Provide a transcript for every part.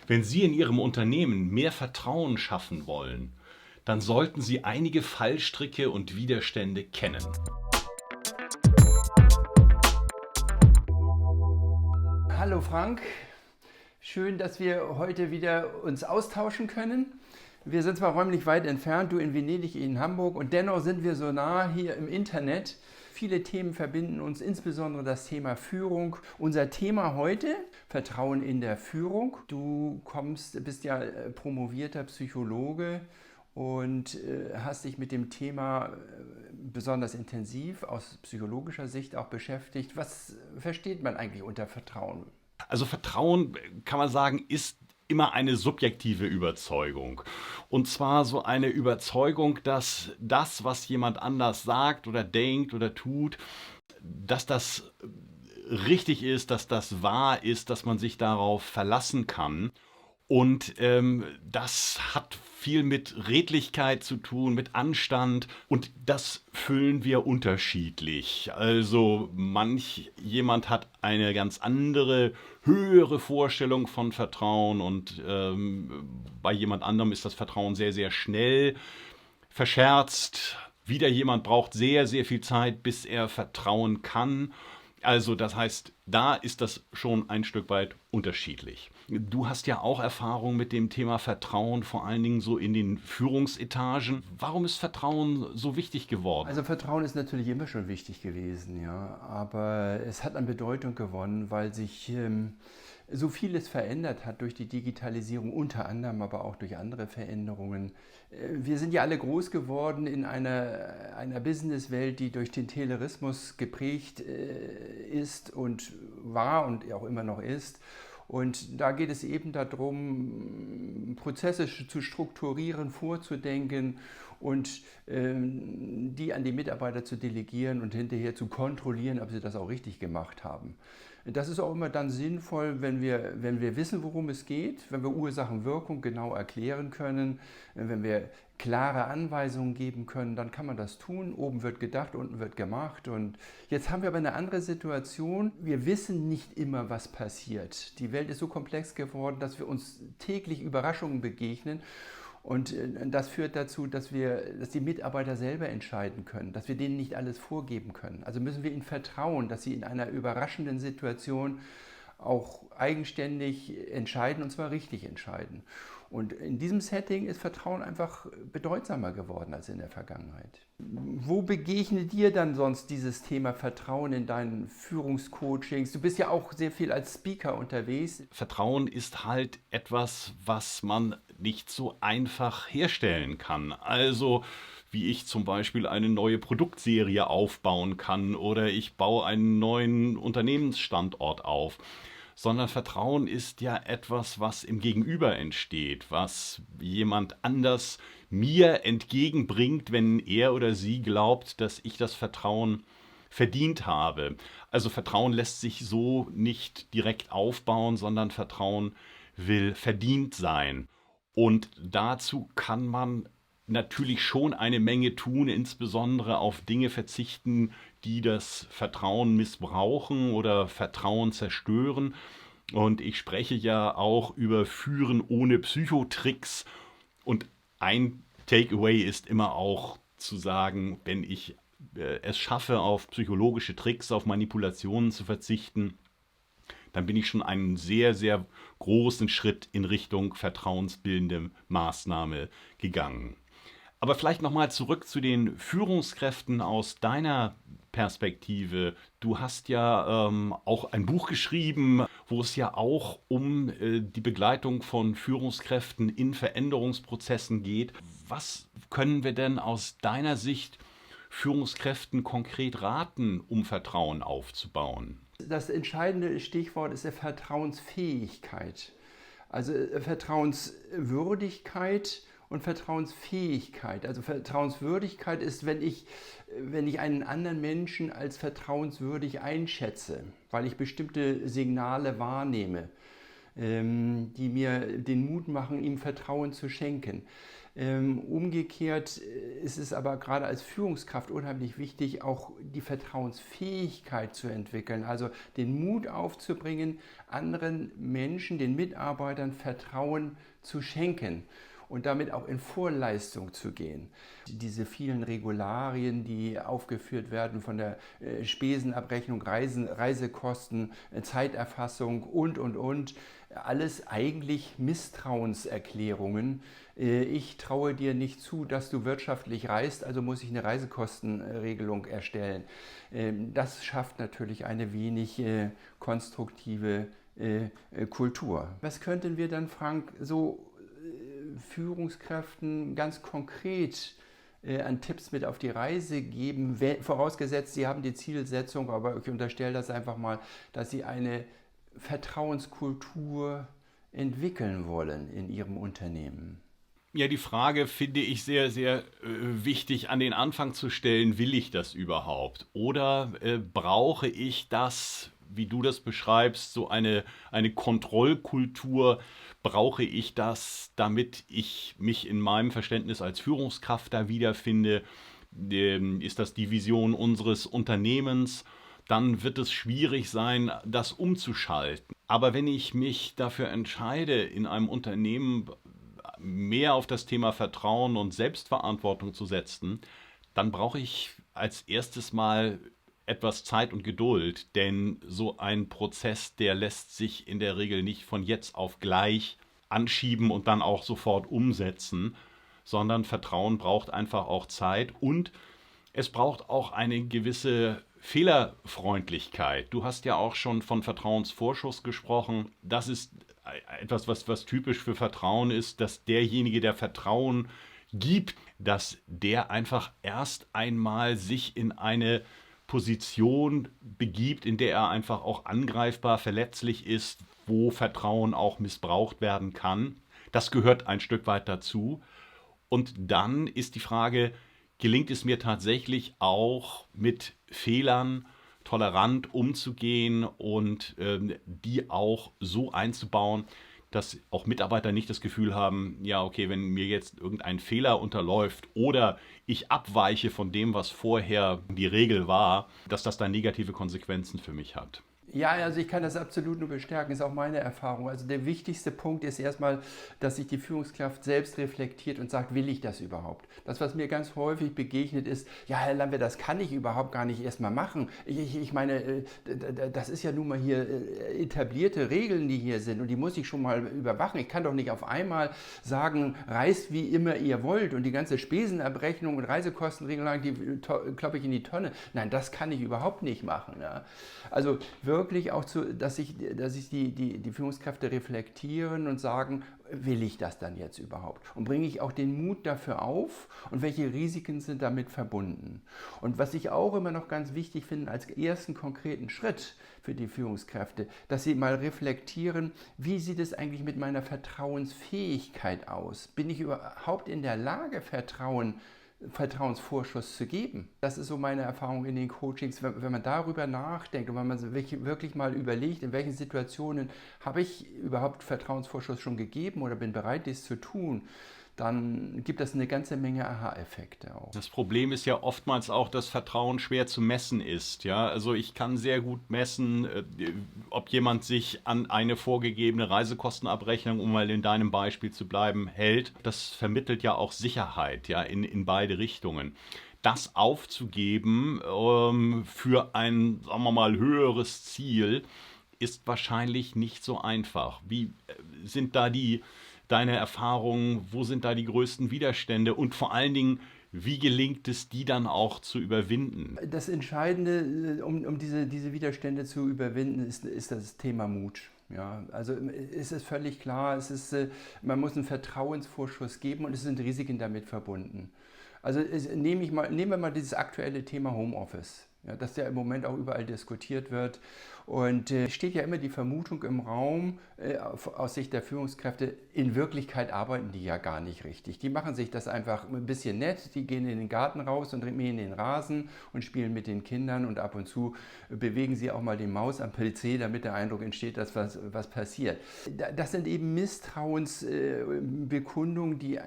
Wenn Sie in Ihrem Unternehmen mehr Vertrauen schaffen wollen, dann sollten Sie einige Fallstricke und Widerstände kennen. Hallo Frank, schön, dass wir heute wieder uns austauschen können. Wir sind zwar räumlich weit entfernt, du in Venedig, ich in Hamburg, und dennoch sind wir so nah hier im Internet. Viele Themen verbinden uns, insbesondere das Thema Führung. Unser Thema heute, Vertrauen in der Führung. Bist ja promovierter Psychologe und hast dich mit dem Thema besonders intensiv aus psychologischer Sicht auch beschäftigt. Was versteht man eigentlich unter Vertrauen? Also Vertrauen, kann man sagen, ist immer eine subjektive Überzeugung. Und zwar so eine Überzeugung, dass das, was jemand anders sagt oder denkt oder tut, dass das richtig ist, dass das wahr ist, dass man sich darauf verlassen kann. Und das hat viel mit Redlichkeit zu tun, mit Anstand. Und das füllen wir unterschiedlich. Also jemand hat eine ganz andere, höhere Vorstellung von Vertrauen und bei jemand anderem ist das Vertrauen sehr, sehr schnell verscherzt. Wieder jemand braucht sehr, sehr viel Zeit, bis er vertrauen kann. Also das heißt, da ist das schon ein Stück weit unterschiedlich. Du hast ja auch Erfahrung mit dem Thema Vertrauen, vor allen Dingen so in den Führungsetagen. Warum ist Vertrauen so wichtig geworden? Also Vertrauen ist natürlich immer schon wichtig gewesen, ja, aber es hat an Bedeutung gewonnen, weil sich so vieles verändert hat durch die Digitalisierung, unter anderem aber auch durch andere Veränderungen. Wir sind ja alle groß geworden in einer Businesswelt, die durch den Taylorismus geprägt ist und war und auch immer noch ist. Und da geht es eben darum, Prozesse zu strukturieren, vorzudenken und die an die Mitarbeiter zu delegieren und hinterher zu kontrollieren, ob sie das auch richtig gemacht haben. Das ist auch immer dann sinnvoll, wenn wir wissen, worum es geht, wenn wir Ursachen-Wirkung genau erklären können, wenn wir klare Anweisungen geben können, dann kann man das tun. Oben wird gedacht, unten wird gemacht. Und jetzt haben wir aber eine andere Situation. Wir wissen nicht immer, was passiert. Die Welt ist so komplex geworden, dass wir uns täglich Überraschungen begegnen. Und das führt dazu, dass die Mitarbeiter selber entscheiden können, dass wir denen nicht alles vorgeben können. Also müssen wir ihnen vertrauen, dass sie in einer überraschenden Situation auch eigenständig entscheiden, und zwar richtig entscheiden. Und in diesem Setting ist Vertrauen einfach bedeutsamer geworden als in der Vergangenheit. Wo begegnet dir dann sonst dieses Thema Vertrauen in deinen Führungscoachings? Du bist ja auch sehr viel als Speaker unterwegs. Vertrauen ist halt etwas, was man nicht so einfach herstellen kann. Also wie ich zum Beispiel eine neue Produktserie aufbauen kann oder ich baue einen neuen Unternehmensstandort auf, sondern Vertrauen ist ja etwas, was im Gegenüber entsteht, was jemand anders mir entgegenbringt, wenn er oder sie glaubt, dass ich das Vertrauen verdient habe. Also Vertrauen lässt sich so nicht direkt aufbauen, sondern Vertrauen will verdient sein. Und dazu kann man natürlich schon eine Menge tun, insbesondere auf Dinge verzichten, die das Vertrauen missbrauchen oder Vertrauen zerstören. Und ich spreche ja auch über Führen ohne Psychotricks. Und ein Takeaway ist immer auch zu sagen, wenn ich es schaffe, auf psychologische Tricks, auf Manipulationen zu verzichten, dann bin ich schon einen sehr, sehr großen Schritt in Richtung vertrauensbildende Maßnahme gegangen. Aber vielleicht nochmal zurück zu den Führungskräften aus deiner Perspektive. Du hast ja auch ein Buch geschrieben, wo es ja auch um die Begleitung von Führungskräften in Veränderungsprozessen geht. Was können wir denn aus deiner Sicht Führungskräften konkret raten, um Vertrauen aufzubauen? Das entscheidende Stichwort ist der Vertrauensfähigkeit. Also Vertrauenswürdigkeit und Vertrauensfähigkeit. Also Vertrauenswürdigkeit ist, wenn ich einen anderen Menschen als vertrauenswürdig einschätze, weil ich bestimmte Signale wahrnehme, die mir den Mut machen, ihm Vertrauen zu schenken. Umgekehrt ist es aber gerade als Führungskraft unheimlich wichtig, auch die Vertrauensfähigkeit zu entwickeln, also den Mut aufzubringen, anderen Menschen, den Mitarbeitern Vertrauen zu schenken und damit auch in Vorleistung zu gehen. Diese vielen Regularien, die aufgeführt werden von der Spesenabrechnung, Reisekosten, Zeiterfassung und, alles eigentlich Misstrauenserklärungen. Ich traue dir nicht zu, dass du wirtschaftlich reist, also muss ich eine Reisekostenregelung erstellen. Das schafft natürlich eine wenig konstruktive Kultur. Was könnten wir dann, Frank, so Führungskräften ganz konkret an Tipps mit auf die Reise geben, vorausgesetzt, sie haben die Zielsetzung, aber ich unterstelle das einfach mal, dass sie eine Vertrauenskultur entwickeln wollen in ihrem Unternehmen? Ja, die Frage finde ich sehr, sehr wichtig an den Anfang zu stellen, will ich das überhaupt? Oder brauche ich das, wie du das beschreibst, so eine Kontrollkultur, brauche ich das, damit ich mich in meinem Verständnis als Führungskraft da wiederfinde? Ist das die Vision unseres Unternehmens? Dann wird es schwierig sein, das umzuschalten. Aber wenn ich mich dafür entscheide, in einem Unternehmen mehr auf das Thema Vertrauen und Selbstverantwortung zu setzen, dann brauche ich als erstes mal etwas Zeit und Geduld, denn so ein Prozess, der lässt sich in der Regel nicht von jetzt auf gleich anschieben und dann auch sofort umsetzen, sondern Vertrauen braucht einfach auch Zeit und es braucht auch eine gewisse Fehlerfreundlichkeit. Du hast ja auch schon von Vertrauensvorschuss gesprochen. Das ist etwas, was typisch für Vertrauen ist, dass derjenige, der Vertrauen gibt, dass der einfach erst einmal sich in eine Position begibt, in der er einfach auch angreifbar, verletzlich ist, wo Vertrauen auch missbraucht werden kann. Das gehört ein Stück weit dazu. Und dann ist die Frage, gelingt es mir tatsächlich auch mit Fehlern tolerant umzugehen und die auch so einzubauen, dass auch Mitarbeiter nicht das Gefühl haben, ja, okay, wenn mir jetzt irgendein Fehler unterläuft oder ich abweiche von dem, was vorher die Regel war, dass das dann negative Konsequenzen für mich hat. Ja, also ich kann das absolut nur bestärken, ist auch meine Erfahrung. Also der wichtigste Punkt ist erstmal, dass sich die Führungskraft selbst reflektiert und sagt, will ich das überhaupt? Das, was mir ganz häufig begegnet ist, ja, Herr Lampe, das kann ich überhaupt gar nicht erstmal machen. Ich meine, das ist ja nun mal hier etablierte Regeln, die hier sind und die muss ich schon mal überwachen. Ich kann doch nicht auf einmal sagen, reist wie immer ihr wollt und die ganze Spesenabrechnung und Reisekostenregelung, die kloppe ich in die Tonne. Nein, das kann ich überhaupt nicht machen. Ja. Also wirklich auch, dass sich die Führungskräfte reflektieren und sagen, will ich das dann jetzt überhaupt? Und bringe ich auch den Mut dafür auf und welche Risiken sind damit verbunden? Und was ich auch immer noch ganz wichtig finde als ersten konkreten Schritt für die Führungskräfte, dass sie mal reflektieren, wie sieht es eigentlich mit meiner Vertrauensfähigkeit aus? Bin ich überhaupt in der Lage, Vertrauensvorschuss zu geben. Das ist so meine Erfahrung in den Coachings. Wenn man darüber nachdenkt und wenn man wirklich mal überlegt, in welchen Situationen habe ich überhaupt Vertrauensvorschuss schon gegeben oder bin bereit, dies zu tun, dann gibt das eine ganze Menge Aha-Effekte auch. Das Problem ist ja oftmals auch, dass Vertrauen schwer zu messen ist. Ja? Also ich kann sehr gut messen, ob jemand sich an eine vorgegebene Reisekostenabrechnung, um mal in deinem Beispiel zu bleiben, hält. Das vermittelt ja auch Sicherheit, ja, in beide Richtungen. Das aufzugeben für ein, sagen wir mal, höheres Ziel ist wahrscheinlich nicht so einfach. Wie sind da deine Erfahrungen, wo sind da die größten Widerstände und vor allen Dingen, wie gelingt es, die dann auch zu überwinden? Das Entscheidende, um diese Widerstände zu überwinden, ist das Thema Mut. Ja, also ist es völlig klar, man muss einen Vertrauensvorschuss geben und es sind Risiken damit verbunden. Also nehmen wir mal dieses aktuelle Thema Homeoffice, ja, das ja im Moment auch überall diskutiert wird. Und steht ja immer die Vermutung im Raum, aus Sicht der Führungskräfte, in Wirklichkeit arbeiten die ja gar nicht richtig. Die machen sich das einfach ein bisschen nett, die gehen in den Garten raus und mähen den Rasen und spielen mit den Kindern und ab und zu bewegen sie auch mal die Maus am PC, damit der Eindruck entsteht, dass was passiert. Das sind eben Misstrauensbekundungen, die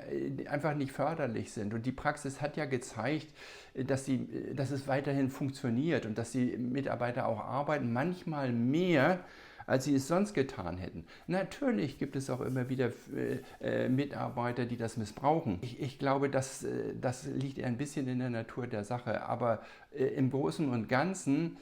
einfach nicht förderlich sind. Und die Praxis hat ja gezeigt, dass es weiterhin funktioniert und dass die Mitarbeiter auch arbeiten, manchmal mehr, als sie es sonst getan hätten. Natürlich gibt es auch immer wieder Mitarbeiter, die das missbrauchen. Ich glaube, das liegt ein bisschen in der Natur der Sache, aber im Großen und Ganzen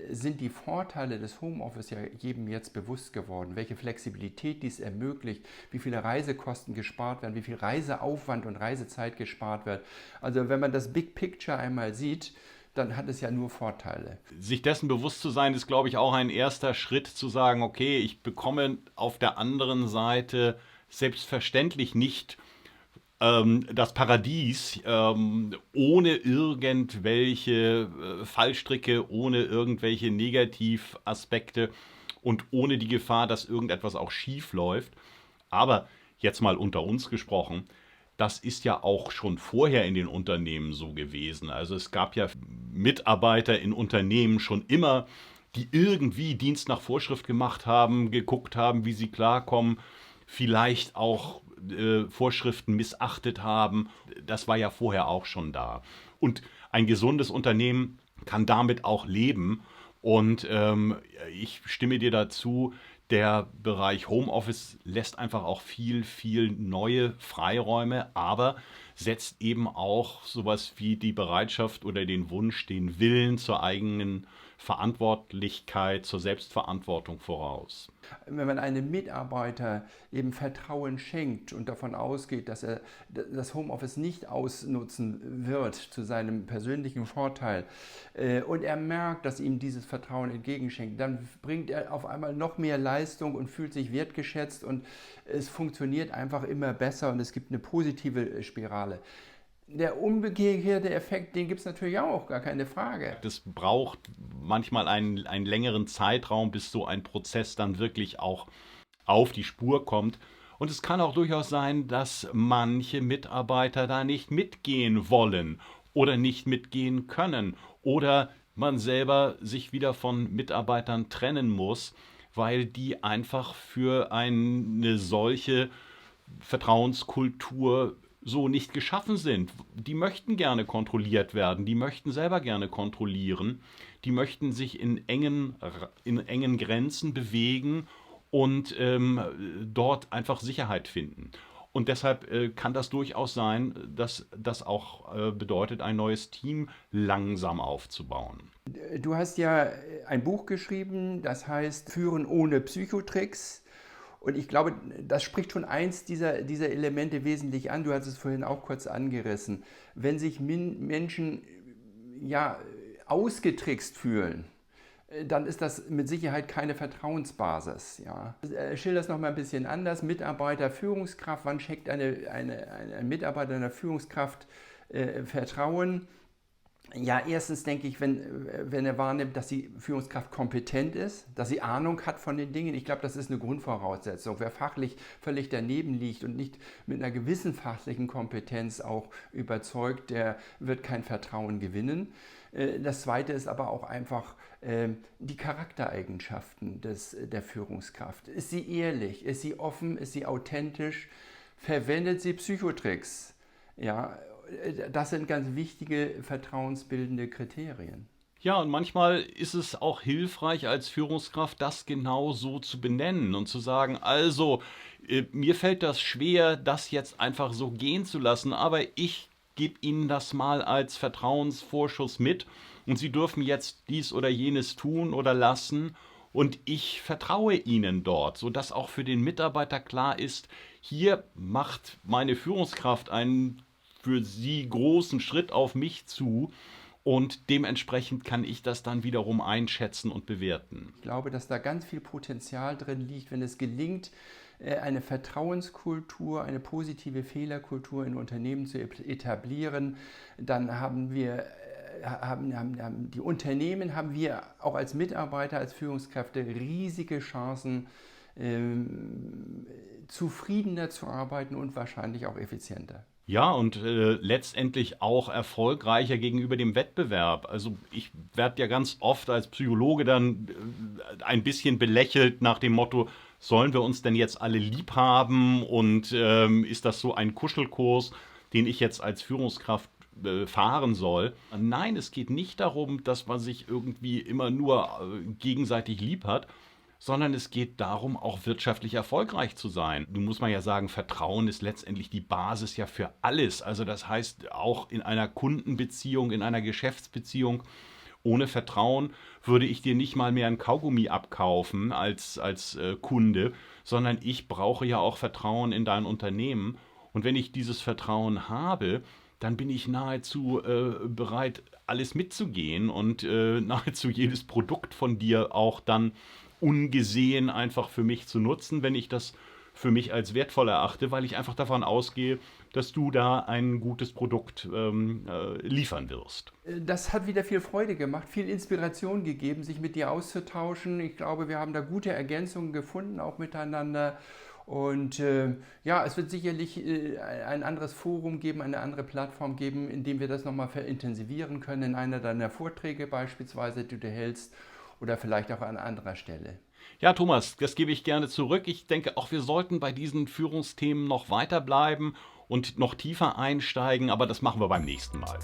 sind die Vorteile des Homeoffice ja jedem jetzt bewusst geworden, welche Flexibilität dies ermöglicht, wie viele Reisekosten gespart werden, wie viel Reiseaufwand und Reisezeit gespart wird. Also wenn man das Big Picture einmal sieht, dann hat es ja nur Vorteile. Sich dessen bewusst zu sein, ist, glaube ich, auch ein erster Schritt zu sagen, okay, ich bekomme auf der anderen Seite selbstverständlich nicht das Paradies ohne irgendwelche Fallstricke, ohne irgendwelche Negativaspekte und ohne die Gefahr, dass irgendetwas auch schief läuft. Aber jetzt mal unter uns gesprochen, das ist ja auch schon vorher in den Unternehmen so gewesen. Also es gab ja Mitarbeiter in Unternehmen schon immer, die irgendwie Dienst nach Vorschrift gemacht haben, geguckt haben, wie sie klarkommen, vielleicht auch Vorschriften missachtet haben. Das war ja vorher auch schon da. Und ein gesundes Unternehmen kann damit auch leben. Und ich stimme dir dazu, der Bereich Homeoffice lässt einfach auch viel neue Freiräume, aber setzt eben auch sowas wie die Bereitschaft oder den Wunsch, den Willen zur eigenen Verantwortlichkeit, zur Selbstverantwortung voraus. Wenn man einem Mitarbeiter eben Vertrauen schenkt und davon ausgeht, dass er das Homeoffice nicht ausnutzen wird zu seinem persönlichen Vorteil und er merkt, dass ihm dieses Vertrauen entgegenschenkt, dann bringt er auf einmal noch mehr Leistung und fühlt sich wertgeschätzt und es funktioniert einfach immer besser und es gibt eine positive Spirale. Der umgekehrte Effekt, den gibt es natürlich auch, gar keine Frage. Das braucht manchmal einen längeren Zeitraum, bis so ein Prozess dann wirklich auch auf die Spur kommt. Und es kann auch durchaus sein, dass manche Mitarbeiter da nicht mitgehen wollen oder nicht mitgehen können. Oder man selber sich wieder von Mitarbeitern trennen muss, weil die einfach für eine solche Vertrauenskultur so nicht geschaffen sind. Die möchten gerne kontrolliert werden, die möchten selber gerne kontrollieren, die möchten sich in engen Grenzen bewegen und dort einfach Sicherheit finden. Und deshalb kann das durchaus sein, dass das auch bedeutet, ein neues Team langsam aufzubauen. Du hast ja ein Buch geschrieben, das heißt Führen ohne Psychotricks. Und ich glaube, das spricht schon eins dieser Elemente wesentlich an. Du hast es vorhin auch kurz angerissen. Wenn sich Menschen ja, ausgetrickst fühlen, dann ist das mit Sicherheit keine Vertrauensbasis. Ja. Schilder das nochmal ein bisschen anders. Mitarbeiter, Führungskraft, wann schenkt ein Mitarbeiter einer Führungskraft Vertrauen? Ja, erstens denke ich, wenn er wahrnimmt, dass die Führungskraft kompetent ist, dass sie Ahnung hat von den Dingen. Ich glaube, das ist eine Grundvoraussetzung. Wer fachlich völlig daneben liegt und nicht mit einer gewissen fachlichen Kompetenz auch überzeugt, der wird kein Vertrauen gewinnen. Das Zweite ist aber auch einfach die Charaktereigenschaften der Führungskraft. Ist sie ehrlich? Ist sie offen? Ist sie authentisch? Verwendet sie Psychotricks? Ja, das sind ganz wichtige vertrauensbildende Kriterien. Ja, und manchmal ist es auch hilfreich als Führungskraft, das genau so zu benennen und zu sagen, also, mir fällt das schwer, das jetzt einfach so gehen zu lassen, aber ich gebe Ihnen das mal als Vertrauensvorschuss mit und Sie dürfen jetzt dies oder jenes tun oder lassen und ich vertraue Ihnen dort, sodass auch für den Mitarbeiter klar ist, hier macht meine Führungskraft einen für Sie großen Schritt auf mich zu und dementsprechend kann ich das dann wiederum einschätzen und bewerten. Ich glaube, dass da ganz viel Potenzial drin liegt, wenn es gelingt, eine Vertrauenskultur, eine positive Fehlerkultur in Unternehmen zu etablieren, dann haben wir haben die Unternehmen, haben wir auch als Mitarbeiter, als Führungskräfte riesige Chancen, zufriedener zu arbeiten und wahrscheinlich auch effizienter. Ja, und letztendlich auch erfolgreicher gegenüber dem Wettbewerb. Also ich werde ja ganz oft als Psychologe dann ein bisschen belächelt nach dem Motto, sollen wir uns denn jetzt alle lieb haben und ist das so ein Kuschelkurs, den ich jetzt als Führungskraft fahren soll? Nein, es geht nicht darum, dass man sich irgendwie immer nur gegenseitig lieb hat, sondern es geht darum, auch wirtschaftlich erfolgreich zu sein. Nun muss man ja sagen, Vertrauen ist letztendlich die Basis ja für alles. Also das heißt, auch in einer Kundenbeziehung, in einer Geschäftsbeziehung, ohne Vertrauen würde ich dir nicht mal mehr ein Kaugummi abkaufen als Kunde, sondern ich brauche ja auch Vertrauen in dein Unternehmen. Und wenn ich dieses Vertrauen habe, dann bin ich nahezu bereit, alles mitzugehen und nahezu jedes Produkt von dir auch dann ungesehen einfach für mich zu nutzen, wenn ich das für mich als wertvoll erachte, weil ich einfach davon ausgehe, dass du da ein gutes Produkt liefern wirst. Das hat wieder viel Freude gemacht, viel Inspiration gegeben, sich mit dir auszutauschen. Ich glaube, wir haben da gute Ergänzungen gefunden, auch miteinander. Und ja, es wird sicherlich ein anderes Forum geben, eine andere Plattform geben, in dem wir das nochmal verintensivieren können, in einer deiner Vorträge beispielsweise, die du hältst, oder vielleicht auch an anderer Stelle. Ja, Thomas, das gebe ich gerne zurück. Ich denke, auch wir sollten bei diesen Führungsthemen noch weiterbleiben und noch tiefer einsteigen, aber das machen wir beim nächsten Mal.